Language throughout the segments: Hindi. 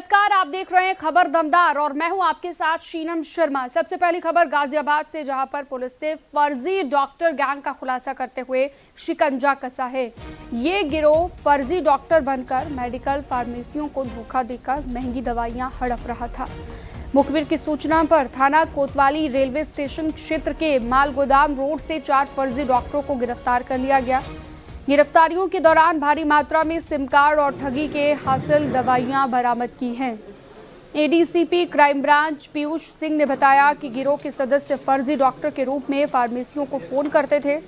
नमस्कार, आप देख रहे हैं खबर दमदार और मैं हूं आपके साथ शीनम शर्मा। सबसे पहली खबर गाजियाबाद से, जहां पर पुलिस ने फर्जी डॉक्टर गैंग का खुलासा करते हुए शिकंजा कसा है। ये गिरोह फर्जी डॉक्टर बनकर मेडिकल फार्मेसियों को धोखा देकर महंगी दवाइयां हड़प रहा था। मुखबिर की सूचना पर थाना कोतवाली रेलवे स्टेशन क्षेत्र के माल गोदाम रोड से 4 फर्जी डॉक्टरों को गिरफ्तार कर लिया गया। गिरफ्तारियों के दौरान भारी मात्रा में सिम कार्ड और ठगी के हासिल दवाइयां बरामद की हैं। ADCP crime branch Piyush Singh ने बताया कि गिरोह के सदस्य फर्जी डॉक्टर के रूप में फार्मेसियों को फोन करते थे।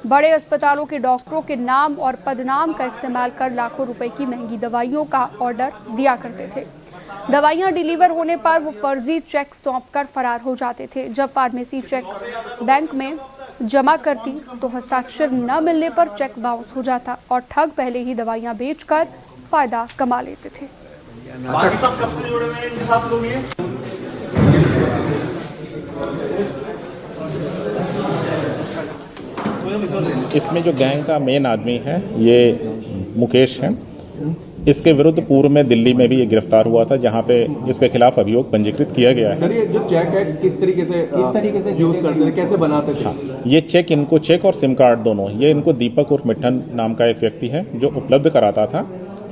बड़े अस्पतालों के डॉक्टरों के नाम और पदनाम का इस्तेमाल कर लाखों रुपए की महंगी दवाइयों का ऑर्डर दिया करते थे। दवाइयां डिलीवर होने पर वो फर्जी चेक सौंपकर फरार हो जाते थे। जब फार्मेसी चेक बैंक में जमा करती तो हस्ताक्षर न मिलने पर चेक बाउंस हो जाता और ठग पहले ही दवाइयां बेचकर फायदा कमा लेते थे। इसमें जो गैंग का मेन आदमी है ये मुकेश है। इसके विरुद्ध पूर्व में दिल्ली में भी ये गिरफ्तार हुआ था, जहां पे इसके खिलाफ अभियोग पंजीकृत किया गया है। सर, ये जो चेक है किस तरीके से यूज करते थे, कैसे बनाते थे? हाँ, ये चेक और सिम कार्ड दोनों ये इनको दीपक उर्फ मिठन नाम का एक व्यक्ति है जो उपलब्ध कराता था,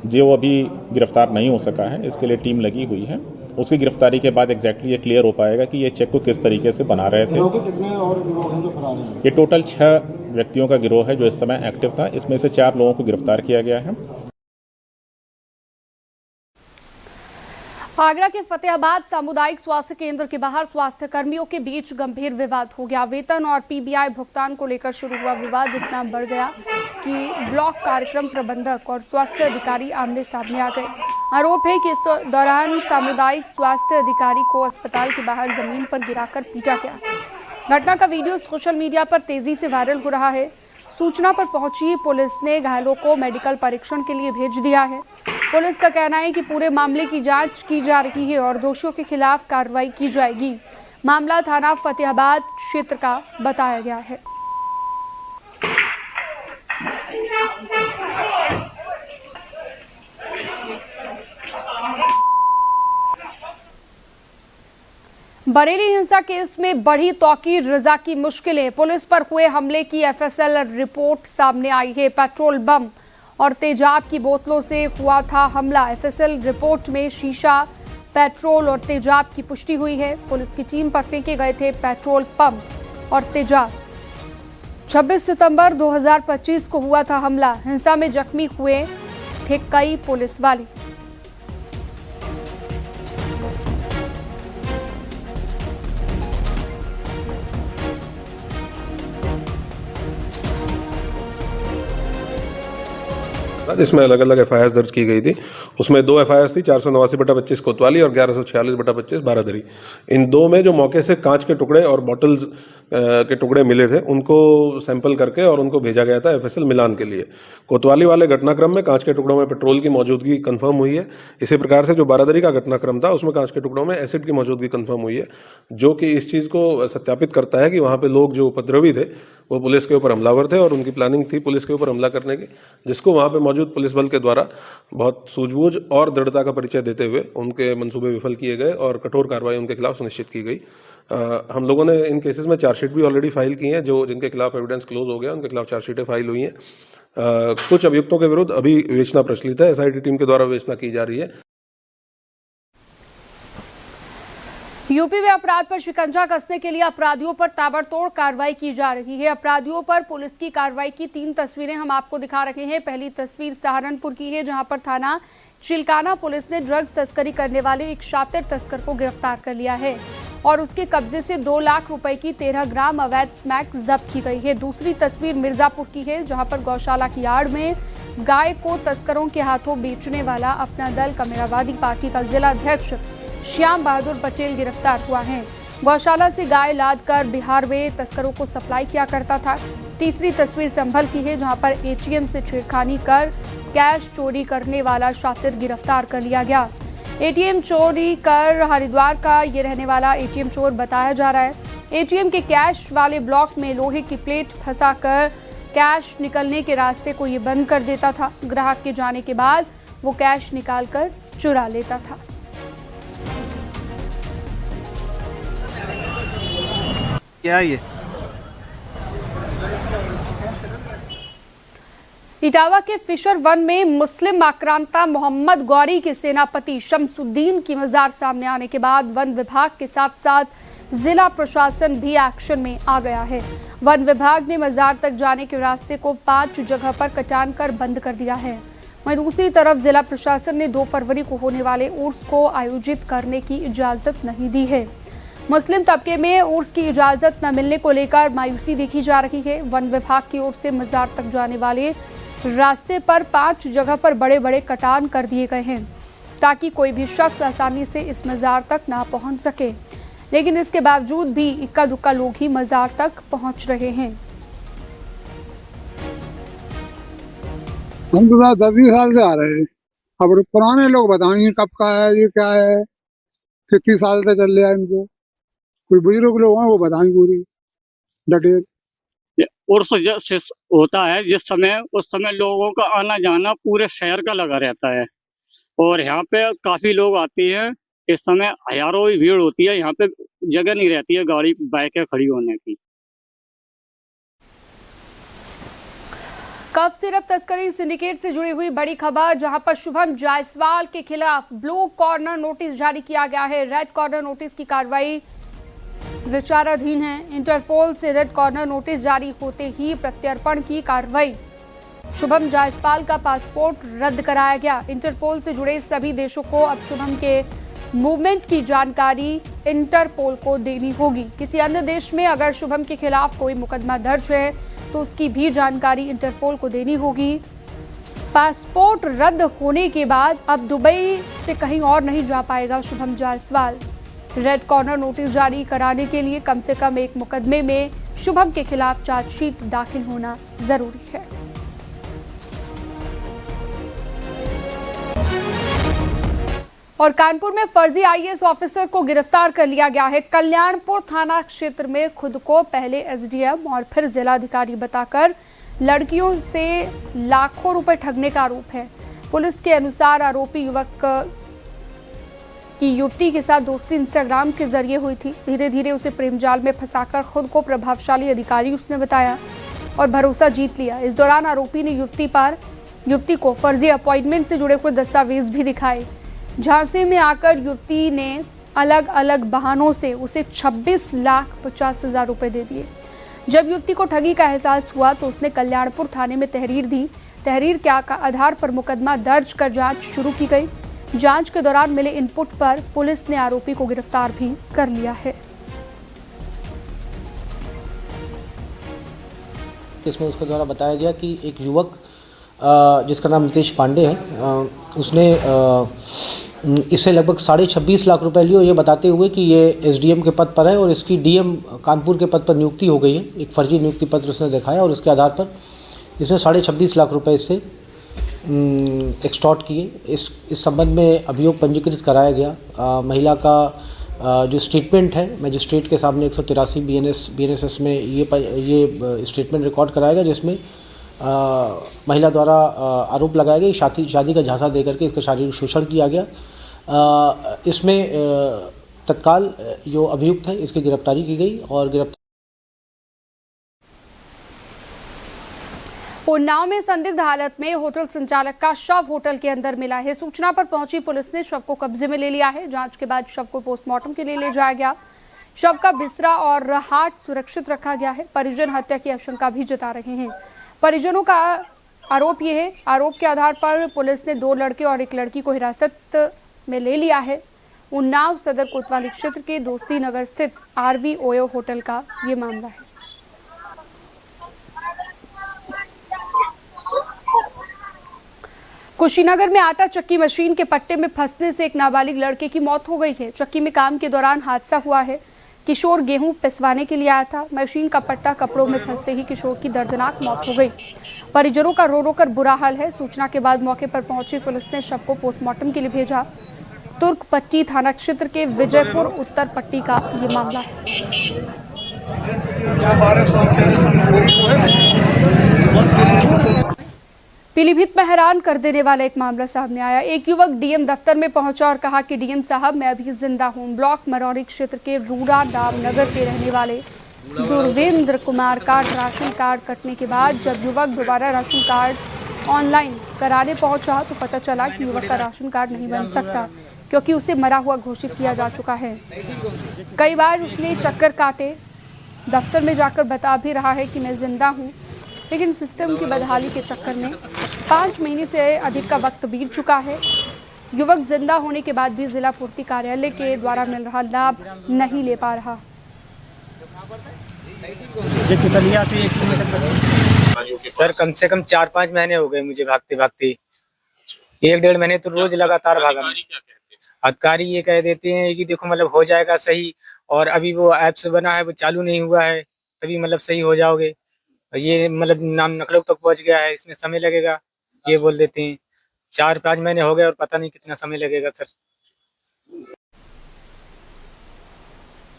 जो अभी गिरफ्तार नहीं हो सका है। इसके लिए टीम लगी हुई है। उसकी गिरफ्तारी के बाद एग्जैक्टली ये क्लियर हो पाएगा कि ये चेक को किस तरीके से बना रहे थे। कितने और गिरोह हैं जो फरार हैं? ये टोटल 6 व्यक्तियों का गिरोह है जो इस समय एक्टिव था। इसमें से 4 लोगों को गिरफ्तार किया गया है। आगरा के फतेहाबाद सामुदायिक स्वास्थ्य केंद्र के बाहर स्वास्थ्य कर्मियों के बीच गंभीर विवाद हो गया। वेतन और पीबीआई भुगतान को लेकर शुरू हुआ विवाद इतना बढ़ गया कि ब्लॉक कार्यक्रम प्रबंधक और स्वास्थ्य अधिकारी आमने सामने आ गए। आरोप है कि इस दौरान सामुदायिक स्वास्थ्य अधिकारी को अस्पताल के बाहर जमीन पर गिराकर पीटा गया। घटना का वीडियो सोशल मीडिया पर तेजी से वायरल हो रहा है। सूचना पर पहुंची पुलिस ने घायलों को मेडिकल परीक्षण के लिए भेज दिया है। पुलिस का कहना है कि पूरे मामले की जांच की जा रही है और दोषियों के खिलाफ कार्रवाई की जाएगी। मामला थाना फतेहाबाद क्षेत्र का बताया गया है। बरेली हिंसा केस में बढ़ी तौकीर रजा की मुश्किलें। पुलिस पर हुए हमले की एफएसएल रिपोर्ट सामने आई है। पेट्रोल बम और तेजाब की बोतलों से हुआ था हमला। एफएसएल रिपोर्ट में शीशा, पेट्रोल और तेजाब की पुष्टि हुई है। पुलिस की टीम पर फेंके गए थे पेट्रोल पंप और तेजाब। 26 सितंबर 2025 को हुआ था हमला। हिंसा में जख्मी हुए थे कई पुलिस वाले। इसमें अलग अलग एफआईआर दर्ज की गई थी। उसमें 2 एफआईआर थी, 489/25 कोतवाली और 1146/25 बारादरी। इन 2 में जो मौके से कांच के टुकड़े और बॉटल्स के टुकड़े मिले थे उनको सैंपल करके और उनको भेजा गया था एफएसएल मिलान के लिए। कोतवाली वाले घटनाक्रम में कांच के टुकड़ों में पेट्रोल की मौजूदगी कंफर्म हुई है। इसी प्रकार से जो बारादरी का घटनाक्रम था उसमें कांच के टुकड़ों में एसिड की मौजूदगी कंफर्म हुई है, जो कि इस चीज़ को सत्यापित करता है कि वहाँ पे लोग जो उपद्रवी थे वो पुलिस के ऊपर हमलावर थे और उनकी प्लानिंग थी पुलिस के ऊपर हमला करने की, जिसको वहाँ पे मौजूद पुलिस बल के द्वारा बहुत सूझबूझ और दृढ़ता का परिचय देते हुए उनके मंसूबे विफल किए गए और कठोर कार्रवाई उनके खिलाफ सुनिश्चित की गई। हम लोगों ने इन केसेस में चार्जशीट भी ऑलरेडी फाइल की हैं। जो जिनके खिलाफ एविडेंस क्लोज हो गया उनके खिलाफ चार्जशीटें फाइल हुई हैं। कुछ अभियुक्तों के विरुद्ध अभी विवेचना प्रचलित है। एसआईटी टीम के द्वारा विवेचना की जा रही है। यूपी में अपराध पर शिकंजा कसने के लिए अपराधियों पर ताबड़तोड़ कार्रवाई की जा रही है। अपराधियों पर पुलिस की कार्रवाई की 3 तस्वीरें हम आपको दिखा रहे हैं। पहली तस्वीर सहारनपुर की है, जहां पर थाना चिल्काना पुलिस ने ड्रग्स तस्करी करने वाले एक शातिर तस्कर को गिरफ्तार कर लिया है और उसके कब्जे से 2 लाख रुपए की 13 ग्राम अवैध स्मैक जब्त की गई है। दूसरी तस्वीर मिर्जापुर की है, जहां पर गौशाला की आड़ में गाय को तस्करों के हाथों बेचने वाला अपना दल कमेरावादी पार्टी का जिला अध्यक्ष श्याम बहादुर पटेल गिरफ्तार हुआ है। गौशाला से गाय लाद कर बिहार में तस्करों को सप्लाई किया करता था। तीसरी तस्वीर संभल की है, जहां पर एटीएम से छेड़खानी कर कैश चोरी करने वाला शातिर गिरफ्तार कर लिया गया। एटीएम चोरी कर हरिद्वार का ये रहने वाला एटीएम चोर बताया जा रहा है। एटीएम के कैश वाले ब्लॉक में लोहे की प्लेट फंसाकर कैश निकलने के रास्ते को ये बंद कर देता था। ग्राहक के जाने के बाद वो कैश निकालकर चुरा लेता था। क्या है ये? इटावा के फिशर वन में मुस्लिम आक्रांता मोहम्मद गौरी के सेनापति शमसुद्दीन की मजार सामने आने के बाद वन विभाग के साथ साथ जिला प्रशासन भी एक्शन में आ गया है। वन विभाग ने मजार तक जाने के रास्ते को 5 जगह पर कटान कर बंद कर दिया है। वहीं दूसरी तरफ जिला प्रशासन ने 2 फरवरी को होने वाले उर्स को आयोजित करने की इजाजत नहीं दी है। मुस्लिम तबके में उर्स की इजाजत न मिलने को लेकर मायूसी देखी जा रही है। वन विभाग की ओर से मजार तक जाने वाले रास्ते पर 5 जगह पर बड़े बड़े कटान कर दिए गए हैं ताकि कोई भी शख्स आसानी से इस मजार तक ना पहुंच सके, लेकिन इसके बावजूद भी इक्का दुक्का लोग ही मजार तक पहुंच रहे हैं। हम तो 10-20 साल से आ रहे हैं। अब पुराने लोग बताएंगे कब का है, ये क्या है, कितनी साल से चल रहा है इनको। कोई बुजुर्ग लोग हैं वो बताएंगे पूरी डिटेल। उर्स होता है जिस समय, उस समय लोगों का आना जाना पूरे शहर का लगा रहता है और यहाँ पे काफी लोग आते हैं। इस समय हजारों की भीड़ होती है, यहाँ पे जगह नहीं रहती है गाड़ी बाइकें खड़ी होने की। कफ सिरप तस्करी सिंडिकेट से जुड़ी हुई बड़ी खबर, जहां पर शुभम जायसवाल के खिलाफ ब्लू कॉर्नर नोटिस जारी किया गया है। रेड कॉर्नर नोटिस की कार्रवाई विचाराधीन है। इंटरपोल से रेड कॉर्नर नोटिस जारी होते ही प्रत्यर्पण की कार्रवाई। शुभम जायसवाल का पासपोर्ट रद्द कराया गया। इंटरपोल से जुड़े सभी देशों को अब शुभम के मूवमेंट की जानकारी इंटरपोल को देनी होगी। किसी अन्य देश में अगर शुभम के खिलाफ कोई मुकदमा दर्ज है तो उसकी भी जानकारी इंटरपोल को देनी होगी। पासपोर्ट रद्द होने के बाद अब दुबई से कहीं और नहीं जा पाएगा Shubham Jaiswal. Red corner notice जारी कराने के लिए कम से कम एक मुकदमे में शुभम के खिलाफ चार्जशीट दाखिल होना जरूरी है। और कानपुर में फर्जी आईएएस ऑफिसर को गिरफ्तार कर लिया गया है। कल्याणपुर थाना क्षेत्र में खुद को पहले एसडीएम और फिर जिलाधिकारी बताकर लड़कियों से लाखों रुपए ठगने का आरोप है। पुलिस के अनुसार आरोपी युवक की युवती के साथ दोस्ती इंस्टाग्राम के जरिए हुई थी। धीरे धीरे उसे प्रेम जाल में फंसाकर खुद को प्रभावशाली अधिकारी उसने बताया और भरोसा जीत लिया। इस दौरान आरोपी ने युवती को फर्जी अपॉइंटमेंट से जुड़े हुए दस्तावेज भी दिखाए। झांसे में आकर युवती ने अलग अलग बहानों से उसे 26,50,000 रुपए दे दिए। जब युवती को ठगी का एहसास हुआ तो उसने कल्याणपुर थाने में तहरीर दी। तहरीर के आधार पर मुकदमा दर्ज कर जांच शुरू की गई। जांच के दौरान मिले इनपुट पर पुलिस ने आरोपी को गिरफ्तार भी कर लिया है। इसमें उसके द्वारा बताया गया कि एक युवक जिसका नाम नितेश पांडे है, उसने इससे लगभग 26.5 लाख रुपए लिए, ये बताते हुए कि ये एसडीएम के पद पर है और इसकी डीएम कानपुर के पद पर नियुक्ति हो गई है। एक फर्जी नियुक्ति पत्र उसने दिखाया और उसके आधार पर इसने 26.5 लाख रुपए इससे एक्सटॉर्ट किए। इस संबंध में अभियोग पंजीकृत कराया गया। महिला का जो स्टेटमेंट है मजिस्ट्रेट के सामने 183 BNSS में ये स्टेटमेंट रिकॉर्ड कराया गया, जिसमें महिला द्वारा आरोप लगाया गया शादी का झांसा देकर के इसका शारीरिक शोषण किया गया। इसमें तत्काल जो अभियुक्त है इसकी गिरफ्तारी की गई और उन्नाव में संदिग्ध हालत में होटल संचालक का शव होटल के अंदर मिला है। सूचना पर पहुंची पुलिस ने शव को कब्जे में ले लिया है। जांच के बाद शव को पोस्टमार्टम के लिए ले जाया गया। शव का बिस्तरा और हाथ सुरक्षित रखा गया है। परिजन हत्या की आशंका भी जता रहे हैं। परिजनों का आरोप ये है, आरोप के आधार पर पुलिस ने 2 लड़के और 1 लड़की को हिरासत में ले लिया है। उन्नाव सदर कोतवाली क्षेत्र के दोस्ती नगर स्थित आरवी ओयो होटल का ये मामला है। कुशीनगर में आटा चक्की मशीन के पट्टे में फंसने से एक नाबालिग लड़के की मौत हो गई है। चक्की में काम के दौरान हादसा हुआ है। किशोर गेहूं पिसवाने के लिए आया था। मशीन का पट्टा कपड़ों में फंसते ही किशोर की दर्दनाक मौत हो गई। परिजनों का रो रो कर बुरा हाल है। सूचना के बाद मौके पर पहुंची पुलिस ने शव को पोस्टमार्टम के लिए भेजा। तुर्कपट्टी थाना क्षेत्र के विजयपुर उत्तर पट्टी का ये मामला है। पीलीभीत में हैरान कर देने वाला एक मामला सामने आया। एक युवक डीएम दफ्तर में पहुंचा और कहा कि डीएम साहब मैं अभी जिंदा हूं। ब्लॉक मरौरी क्षेत्र के रूड़ा डाम नगर के रहने वाले गुरवेंद्र कुमार का राशन कार्ड कटने के बाद जब युवक दोबारा राशन कार्ड ऑनलाइन कराने पहुंचा तो पता चला कि युवक का राशन कार्ड नहीं बन सकता क्योंकि उसे मरा हुआ घोषित किया जा चुका है। कई बार उसने चक्कर काटे, दफ्तर में जाकर बता भी रहा है कि मैं जिंदा हूं, लेकिन सिस्टम की बदहाली के चक्कर में 5 महीने से अधिक का वक्त बीत चुका है। युवक जिंदा होने के बाद भी जिला पूर्ति कार्यालय के द्वारा मिल रहा लाभ नहीं ले पा रहा। सर कम से कम 4-5 महीने हो गए मुझे भागते भागते, 1-1.5 महीने तो रोज लगातार भागा। अधिकारी ये कह देते हैं कि देखो मतलब हो जाएगा सही, और अभी वो ऐप्स बना है वो चालू नहीं हुआ है, तभी मतलब सही हो जाओगे। ये मतलब नाम नकलों तक पहुंच गया है, इसमें समय लगेगा ये बोल देते हैं। 4-5 महीने हो गए और पता नहीं कितना समय लगेगा सर।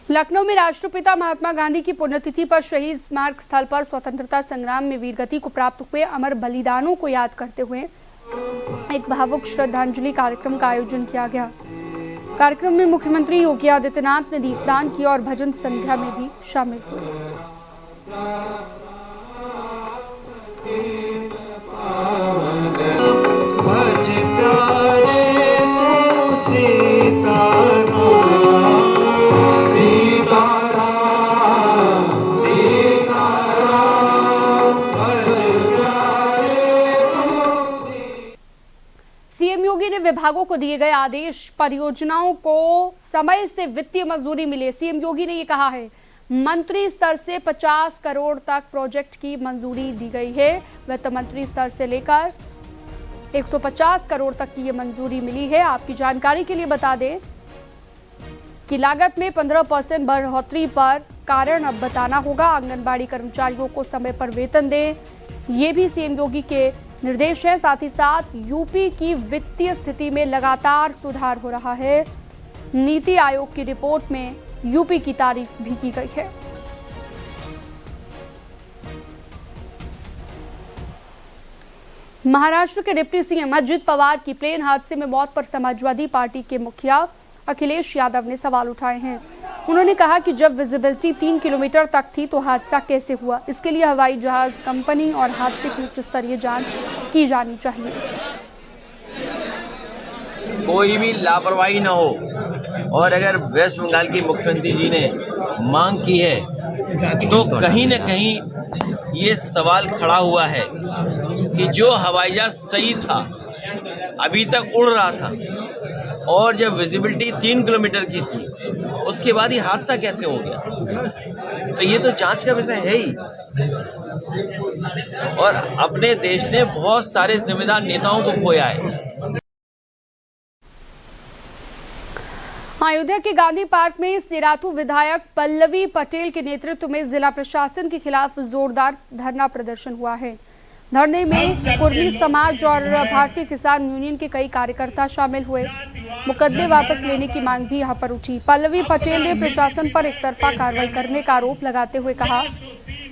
लखनऊ में राष्ट्रपिता महात्मा गांधी की पुण्यतिथि पर शहीद स्मारक स्थल पर स्वतंत्रता संग्राम में वीरगति को प्राप्त हुए अमर बलिदानों को याद करते हुए एक भावुक श्रद्धांजलि कार्यक्रम का आयोजन किया गया। कार्यक्रम में मुख्यमंत्री योगी आदित्यनाथ ने दीपदान किया और भजन संध्या में भी शामिल हुए। सीएम योगी ने विभागों को दिए गए आदेश, परियोजनाओं को समय से वित्तीय मंजूरी मिले। सीएम योगी ने ये कहा है, मंत्री स्तर से 50 करोड़ तक प्रोजेक्ट की मंजूरी दी गई है। वित्त मंत्री स्तर से लेकर 150 करोड़ तक की ये मंजूरी मिली है। आपकी जानकारी के लिए बता दें कि लागत में 15% बढ़ोतरी पर कारण अब बताना होगा। आंगनबाड़ी कर्मचारियों को समय पर वेतन दें, ये भी सीएम योगी के निर्देश है। साथ ही साथ यूपी की वित्तीय स्थिति में लगातार सुधार हो रहा है। नीति आयोग की रिपोर्ट में यूपी की तारीफ भी की गई है। महाराष्ट्र के डिप्टी सीएम अजित पवार की प्लेन हादसे में मौत पर समाजवादी पार्टी के मुखिया अखिलेश यादव ने सवाल उठाए हैं। उन्होंने कहा कि जब विजिबिलिटी 3 किलोमीटर तक थी तो हादसा कैसे हुआ, इसके लिए हवाई जहाज कंपनी और हादसे की उच्च स्तरीय जांच की जानी चाहिए। कोई भी लापरवाही न हो, और अगर वेस्ट बंगाल की मुख्यमंत्री जी ने मांग की है तो कहीं न कहीं ये सवाल खड़ा हुआ है कि जो हवाई जहाज सही था, अभी तक उड़ रहा था, और जब विजिबिलिटी 3 किलोमीटर की थी उसके बाद ही हादसा कैसे हो गया। तो ये तो जांच का विषय है ही। और अपने देश ने बहुत सारे जिम्मेदार नेताओं को खोया है। अयोध्या के गांधी पार्क में सिराथू विधायक पल्लवी पटेल के नेतृत्व में जिला प्रशासन के खिलाफ जोरदार धरना प्रदर्शन हुआ है। धरने में कुर्मी समाज और भारतीय किसान यूनियन के कई कार्यकर्ता शामिल हुए। मुकदमे वापस लेने की मांग भी यहां पर उठी। पल्लवी पटेल ने प्रशासन पर एकतरफा कार्रवाई करने का आरोप लगाते हुए कहा,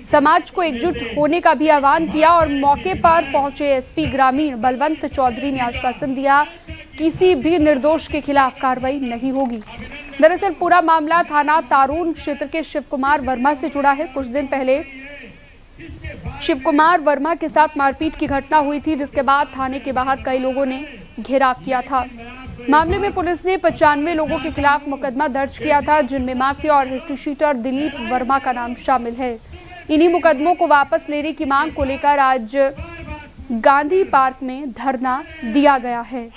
समाज को एकजुट होने का भी आह्वान किया और मौके पर पहुंचे एसपी ग्रामीण बलवंत चौधरी ने आश्वासन दिया किसी भी निर्दोष के खिलाफ कार्रवाई नहीं होगी। दरअसल पूरा मामला थाना तारून क्षेत्र के शिव कुमार वर्मा से जुड़ा है। कुछ दिन पहले शिव कुमार वर्मा के साथ मारपीट की घटना हुई थी, जिसके बाद थाने के बाहर कई लोगों ने घेराव किया था। मामले में पुलिस ने 95 लोगों के खिलाफ मुकदमा दर्ज किया था, जिनमें माफिया और हिस्ट्री शीटर दिलीप वर्मा का नाम शामिल है। इन्हीं मुकदमों को वापस लेने की मांग को लेकर आज गांधी पार्क में धरना दिया गया है।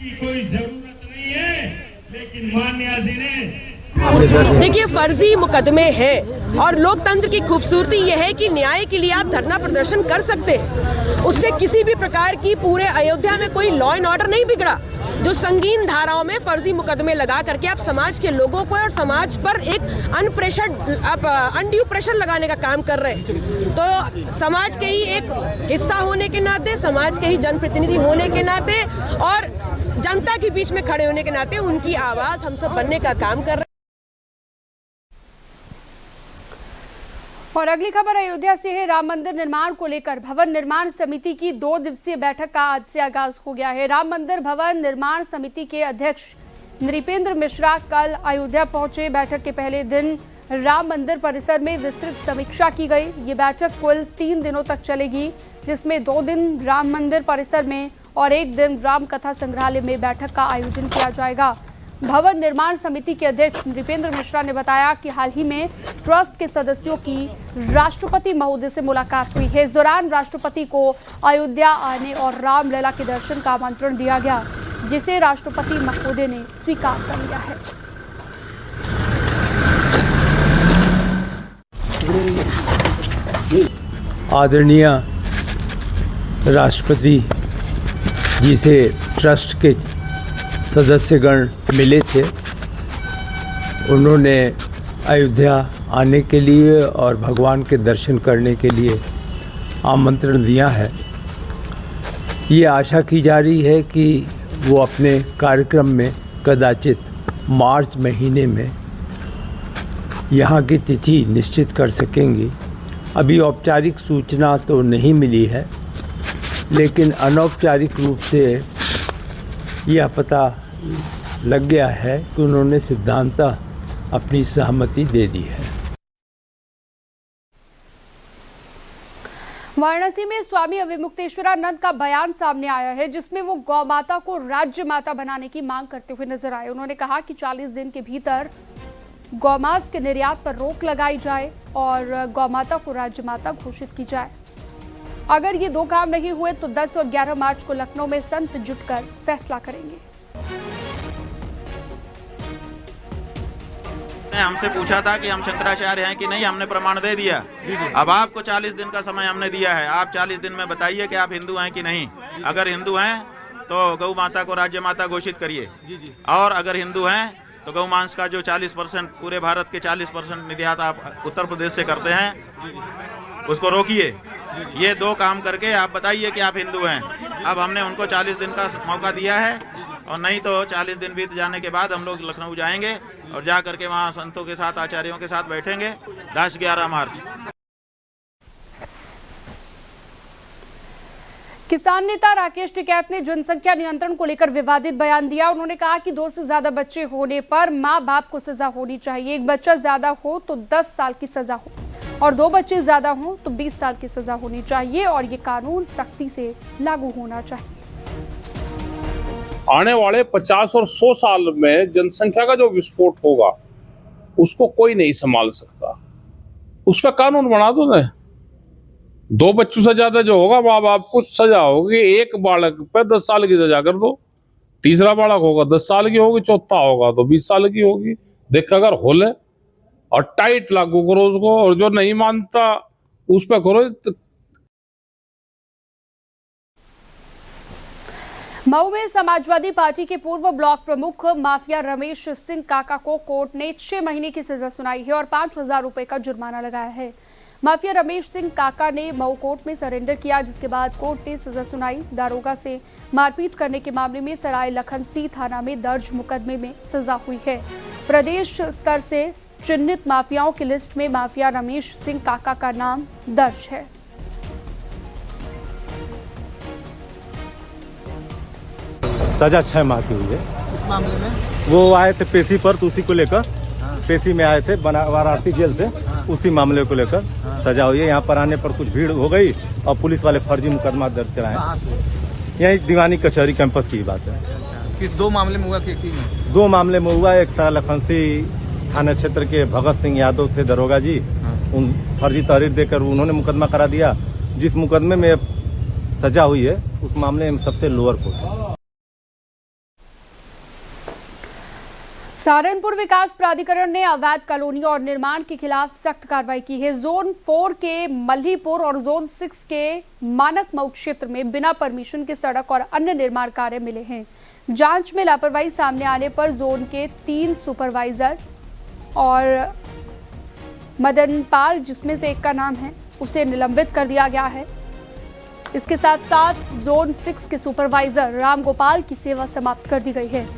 कोई जरूरत नहीं है, लेकिन मान्या जी ने देखिए, फर्जी मुकदमे हैं और लोकतंत्र की खूबसूरती यह है कि न्याय के लिए आप धरना प्रदर्शन कर सकते हैं। उससे किसी भी प्रकार की पूरे अयोध्या में कोई लॉ एंड ऑर्डर नहीं बिगड़ा। जो संगीन धाराओं में फर्जी मुकदमे लगा करके आप समाज के लोगों को और समाज पर एक अनड्यू प्रेशर लगाने का काम कर रहे हैं। तो समाज के ही एक हिस्सा होने के नाते, समाज के ही जनप्रतिनिधि होने के नाते और जनता के बीच में खड़े होने के नाते उनकी आवाज हम सब बनने का काम कर रहे हैं। और अगली खबर अयोध्या से है। राम मंदिर निर्माण को लेकर भवन निर्माण समिति की 2 दिवसीय बैठक का आज से आगाज हो गया है। राम मंदिर भवन निर्माण समिति के अध्यक्ष नृपेंद्र मिश्रा कल अयोध्या पहुंचे। बैठक के पहले दिन राम मंदिर परिसर में विस्तृत समीक्षा की गई। ये बैठक कुल 3 दिनों तक चलेगी, जिसमें 2 दिन राम मंदिर परिसर में और 1 दिन राम कथा संग्रहालय में बैठक का आयोजन किया जाएगा। भवन निर्माण समिति के अध्यक्ष नृपेंद्र मिश्रा ने बताया कि हाल ही में ट्रस्ट के सदस्यों की राष्ट्रपति महोदय से मुलाकात हुई है। इस दौरान राष्ट्रपति को अयोध्या आने और रामलला के दर्शन का आमंत्रण दिया गया, जिसे राष्ट्रपति महोदय ने स्वीकार कर लिया है। आदरणीय राष्ट्रपति जी से ट्रस्ट के सदस्यगण मिले थे। उन्होंने अयोध्या आने के लिए और भगवान के दर्शन करने के लिए आमंत्रण दिया है। ये आशा की जा रही है कि वो अपने कार्यक्रम में कदाचित मार्च महीने में यहाँ की तिथि निश्चित कर सकेंगी। अभी औपचारिक सूचना तो नहीं मिली है, लेकिन अनौपचारिक रूप से यह पता लग गया है कि उन्होंने सिद्धांतः अपनी सहमति दे दी है। वाराणसी में स्वामी अविमुक्तेश्वरानंद का बयान सामने आया है, जिसमें वो गौ माता को राज्य माता बनाने की मांग करते हुए नजर आए। उन्होंने कहा कि 40 दिन के भीतर गौमांस के निर्यात पर रोक लगाई जाए और गौ माता को राज्य माता घोषित की जाए। अगर ये 2 काम नहीं हुए तो 10 और 11 मार्च को लखनऊ में संत जुटकर फैसला करेंगे। हमसे पूछा था कि हम शंकराचार्य हैं कि नहीं, हमने प्रमाण दे दिया। अब आपको 40 दिन का समय हमने दिया है। आप 40 दिन में बताइए कि आप हिंदू हैं कि नहीं। अगर हिंदू हैं तो गौ माता को राज्य माता घोषित करिए, और अगर हिंदू हैं तो गौ मांस का जो 40% पूरे भारत के 40% निर्यात आप उत्तर प्रदेश से करते हैं, उसको रोकिए। ये 2 काम करके आप बताइए कि आप हिंदू हैं। अब हमने उनको 40 दिन का मौका दिया है, और नहीं तो 40 दिन बीत जाने के बाद हम लोग लखनऊ जाएंगे और जा करके वहाँ संतों के साथ, आचार्यों के साथ बैठेंगे 10-11 मार्च। किसान नेता राकेश टिकैत ने जनसंख्या नियंत्रण को लेकर विवादित बयान दिया। उन्होंने कहा कि 2 से ज्यादा बच्चे होने पर माँ बाप को सजा होनी चाहिए। 1 बच्चा ज्यादा हो तो 10 साल की सजा हो, और 2 बच्चे ज्यादा हो तो 20 साल की सजा होनी चाहिए, और ये कानून सख्ती से लागू होना चाहिए। आने वाले 50 और 100 साल में जनसंख्या का जो विस्फोट होगा उसको कोई नहीं संभाल सकता। उस पर कानून बना दो ना। 2 बच्चों से ज्यादा जो होगा माँ बाप को सजा होगी। 1 बालक पे 10 साल की सजा कर दो। तीसरा बालक होगा 10 साल की होगी, चौथा होगा तो 20 साल की होगी। देख अगर होले और टाइट लागू करो उसको, और जो नहीं मानता उस पर करो। मऊ में समाजवादी पार्टी के पूर्व ब्लॉक प्रमुख माफिया रमेश सिंह काका को कोर्ट ने 6 महीने की सजा सुनाई है और 5,000 रुपए का जुर्माना लगाया है। माफिया रमेश सिंह काका ने मऊ कोर्ट में सरेंडर किया, जिसके बाद कोर्ट ने सजा सुनाई। दारोगा से मारपीट करने के मामले में सराय लखनसी थाना में दर्ज मुकदमे में सजा हुई है। प्रदेश स्तर से चिन्हित माफियाओं की लिस्ट में माफिया रमेश सिंह काका का नाम दर्ज है। सजा 6 माह की हुई है। इस मामले में वो आए थे पेशी पर, तो उसी को लेकर पेशी में आए थे वाराणसी जेल से, उसी मामले को लेकर सजा हुई है। यहाँ पर आने पर कुछ भीड़ हो गई और पुलिस वाले फर्जी मुकदमा दर्ज कराए। यही दीवानी कचहरी कैंपस की बात है। किस 2 मामले में हुआ कि 1 में? 2 मामले में हुआ। एक सराय लखनसी थाना क्षेत्र के भगत सिंह यादव थे दरोगा जी, उन फर्जी तहरीर देकर उन्होंने मुकदमा करा दिया। जिस मुकदमे में सजा हुई है उस मामले में सबसे लोअर कोर्ट है। सहारनपुर विकास प्राधिकरण ने अवैध कॉलोनियों और निर्माण के खिलाफ सख्त कार्रवाई की है। जोन 4 के मल्हीपुर और जोन 6 के मानक मऊ क्षेत्र में बिना परमिशन के सड़क और अन्य निर्माण कार्य मिले हैं। जांच में लापरवाही सामने आने पर जोन के 3 सुपरवाइजर और मदन पाल, जिसमें से एक का नाम है, उसे निलंबित कर दिया गया है। इसके साथ साथ जोन 6 के सुपरवाइजर राम गोपाल की सेवा समाप्त कर दी गई है।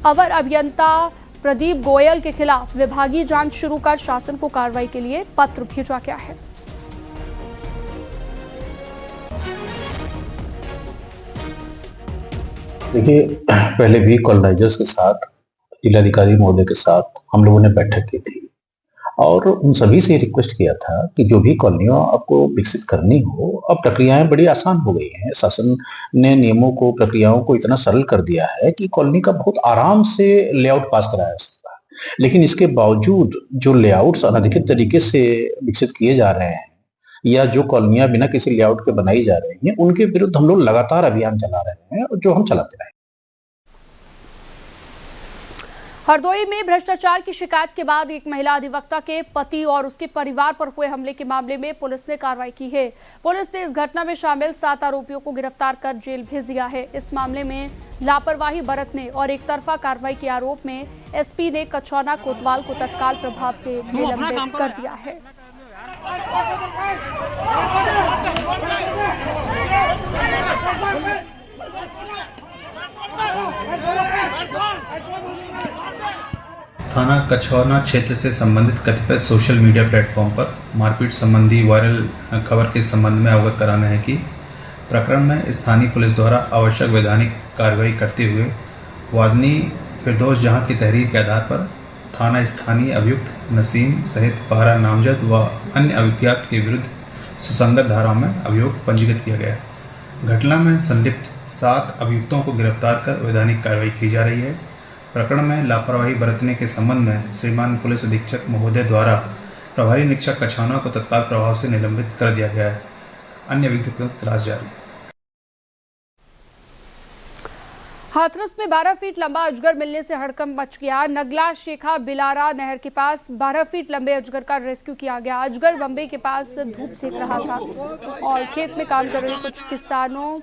अवर अभियंता प्रदीप गोयल के खिलाफ विभागीय जांच शुरू कर शासन को कार्रवाई के लिए पत्र भेजा गया है। देखिए, पहले भी कॉलोनाइजर्स के साथ, जिलाधिकारी महोदय के साथ हम लोगों ने बैठक की थी। और उन सभी से रिक्वेस्ट किया था कि जो भी कॉलोनियां आपको विकसित करनी हो, अब प्रक्रियाएं बड़ी आसान हो गई हैं। शासन ने नियमों को, प्रक्रियाओं को इतना सरल कर दिया है कि कॉलोनी का बहुत आराम से लेआउट पास कराया जा सकता है। लेकिन इसके बावजूद जो लेआउट्स अनधिकृत तरीके से विकसित किए जा रहे हैं या जो कॉलोनियां बिना किसी लेआउट के बनाई जा रही हैं, उनके विरुद्ध हम लोग लगातार अभियान चला रहे हैं और जो हम चलाते रहे। हरदोई में भ्रष्टाचार की शिकायत के बाद एक महिला अधिवक्ता के पति और उसके परिवार पर हुए हमले के मामले में पुलिस ने कार्रवाई की है। पुलिस ने इस घटना में शामिल 7 आरोपियों को गिरफ्तार कर जेल भेज दिया है। इस मामले में लापरवाही बरतने और एक तरफा कार्रवाई के आरोप में एसपी ने कछौना कोतवाल को तत्काल प्रभाव से निलंबित कर दिया है। थाना कछौना क्षेत्र से संबंधित कतिपय सोशल मीडिया प्लेटफॉर्म पर मारपीट संबंधी वायरल खबर के संबंध में अवगत कराना है कि प्रकरण में स्थानीय पुलिस द्वारा आवश्यक वैधानिक कार्रवाई करते हुए वादनी फिरदौस जहां की तहरीर के आधार पर थाना स्थानीय अभियुक्त नसीम सहित 12 नामजद व अन्य अज्ञात के विरुद्ध सुसंगत धाराओं में अभियोग पंजीकृत किया गया। घटना में संलिप्त 7 अभियुक्तों को गिरफ्तार कर वैधानिक कार्रवाई की जा रही है। प्रकरण में लापरवाही बरतने के संबंध में श्रीमान पुलिस अधीक्षक महोदय द्वारा प्रभारी निरीक्षक कछौना को तत्काल प्रभाव से निलंबित कर दिया गया है। अन्य अभियुक्तों की तलाश जारी। हाथरस में 12 फीट लंबा अजगर मिलने से हड़कंप मच गया। नगला शेखा बिलारा नहर के पास 12 फीट लंबे अजगर का रेस्क्यू किया गया। अजगर बम्बई के पास धूप सेक रहा था और खेत में काम कर रहे कुछ किसानों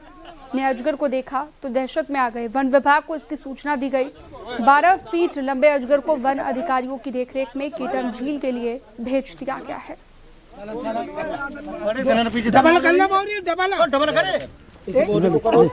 ने अजगर को देखा तो दहशत में आ गए। वन विभाग को इसकी सूचना दी गई। 12 फीट लंबे अजगर को वन अधिकारियों की देखरेख में कीटम झील के लिए भेज दिया गया है।